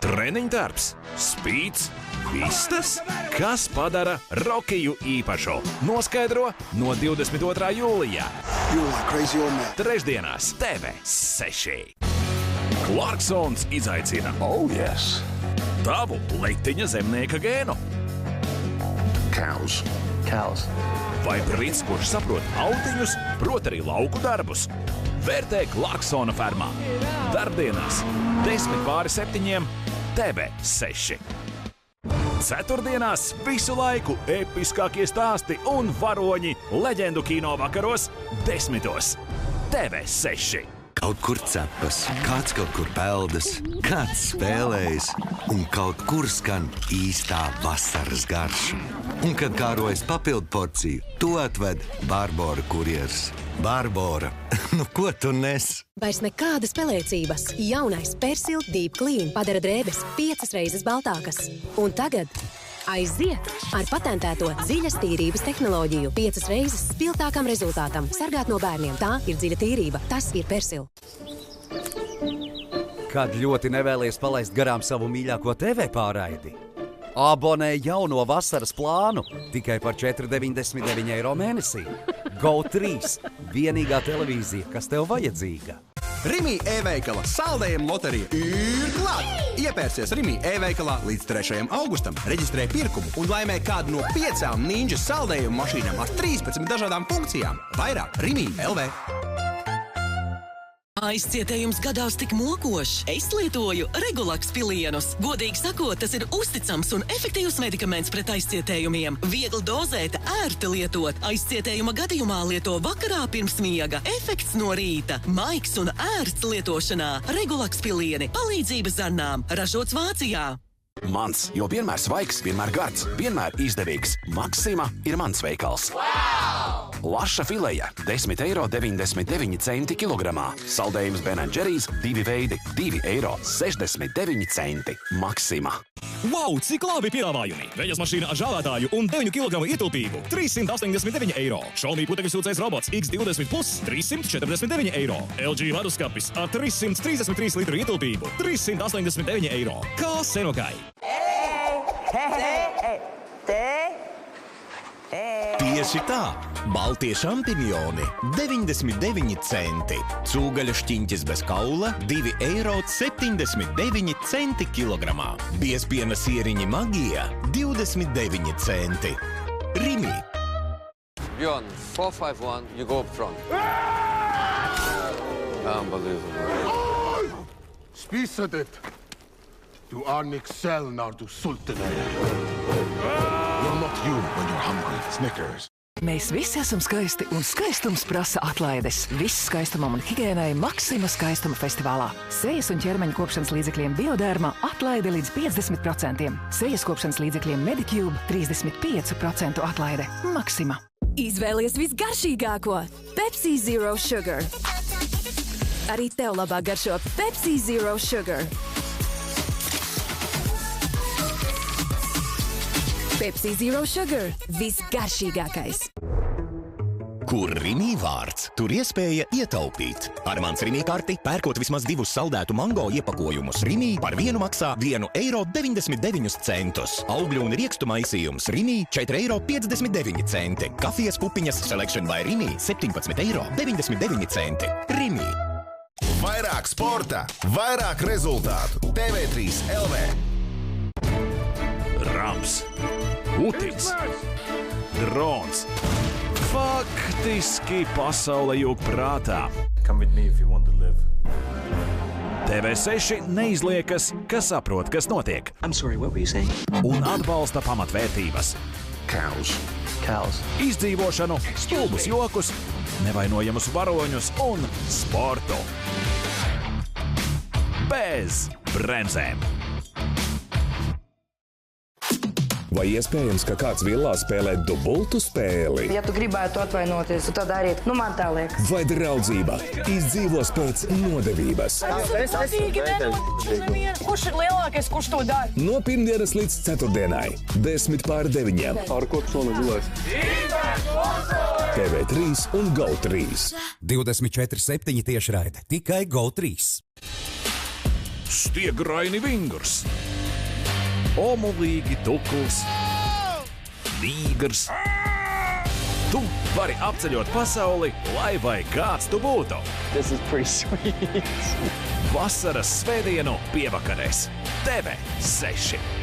Treniņdarbs, spīds, vistas, kas padara Rokiju īpašu. Noskaidro no 22. jūlijā. Trešdienās TV6. Clarksons izaicina tavu letiņa zemnieka gēnu. Cows. Vai brits, kurš saprot autiņus, prot arī lauku darbus? Vērtē Clarksona fermā. Darbdienās 10:07 TV6. Ceturtdienās visu laiku episkākie stāsti un varoņi leģendu kino vakaros 10. TV6. Kaut kur cepas, kāds kaut kur peldas, kāds spēlējas un kaut kur skan īstā vasaras garša. Un, kad kārojas papildu porciju, to atved Barbora kurjers. Barbora, nu ko tu nes? Vairs nekādas pelēcības. Jaunais Persil Deep Clean padara drēbes 5 reizes baltākas. Un tagad aiziet ar patentēto dziļas tīrības tehnoloģiju 5 reizes spilgtākam rezultātam. Sargāt no bērniem. Tā ir dziļa tīrība. Tas ir Persil. Kad ļoti nevēlies palaist garām savu mīļāko TV pārraidi? Abonē jauno vasaras plānu tikai par 4,99 € mēnesī. GO3 – vienīgā televīzija, kas tev vajadzīga. Rimi e-veikala saldējuma loterija ir klāt! Iepērsies Rimi e-veikalā līdz 3. augustam, reģistrē pirkumu un laimē kādu no 5 Ninja saldējuma mašīnām ar 13 dažādām funkcijām. Vairāk Rimi LV. Aizcietējums gadās tik mokošs. Es lietoju Regulaks pilienus. Godīgi sakot, tas ir uzticams un efektīvs medikaments pret aizcietējumiem. Viegli dozēt, ērti lietot. Aizcietējuma gadījumā lieto vakarā pirms miega. Efekts no rīta. Maiks un ērts lietošanā. Regulaks pilieni. Palīdzība zarnām. Ražots Vācijā. Mans, jo vienmēr svaigs, vienmēr gards, vienmēr izdevīgs. Maxima ir mans veikals. Laša fileja 10,99 € kilogramā. Saldējums Ben & Jerry's 2 veidi 2,69 €. Maxima. Wow, cik labi piedāvājumi! Veļas mašīna ar žāvētāju un 9 kg ietilpību 389 €. Xiaomi putekļu sūcējs robots X20 Plus 349 €. LG leduskapis ar 333 litru ietilpību 389 €. Kā Senokai? Tieši tā! Baltie šampiņoni 99 centi. Cūgaļa šķiņķis bez kaula 2,79 € kilogramā. Biezpiena sieriņi Magija 29 centi. Rimi. Bjorn, 4-5-1, you go up front. Unbelievable. Spisadet. Du Arnix Selnardu Sultanai. You're not you when you're hungry. Snickers. Mēs visi esam skaisti, un skaistums prasa atlaides. Viss skaistumam un higiēnai Maxima skaistuma festivālā. Sejas un ķermeņa kopšanas līdzekļiem Bioderma atlaide līdz 50%. Sejas kopšanas līdzekļiem Medicube 35% atlaide. Maxima. Izvēlies visgaršīgāko – Pepsi Zero Sugar. Arī tev labāk garšo Pepsi Zero Sugar. Pepsi Zero Sugar – visgaršīgākais. Kur Rimi vārds, tur iespēja ietaupīt. Ar mans Rimi karti, pērkot vismaz 2 saldētu mango iepakojumus, Rimi par vienu maksā 1,99 €. Augļu un riekstu maisījums Rimi 4,59 €. Kafijas pupiņas Selection by Rimi 17,99 €. Rimi. Vairāk sporta, vairāk rezultātu. TV3 LV. Rams, Putins, drons. Faktiski pasaule jūg prātā. Come with me if you want to live. TV6 neizliekas, ka saprot, kas notiek. I'm sorry, what were you saying? Un atbalsta pamatvērtības. Cows. Izdzīvošanu, stulbus jokus, nevainojamus varoņus un sportu. Bez bremzēm. Vai iespējams, ka kāds villā spēlē dubultu spēli? Ja tu gribētu atvainoties, tad arī, man tā liekas. Vai draudzība izdzīvos pēc nodevības? Es kurš ir lielākais, kurš to dara? No pirmdienas līdz ceturtdienai, 8:50. Ar ko tu šodien gulēsi? TV3 un GO3. 24/7 tiešraide tikai GO3. stiegraini vingurs, omulīgi tukls, dīgrs. Tu vari apceļot pasauli, lai vai kāds tu būtu. This is pretty sweet. Vasaras svētdienu pievakarēs. TV6.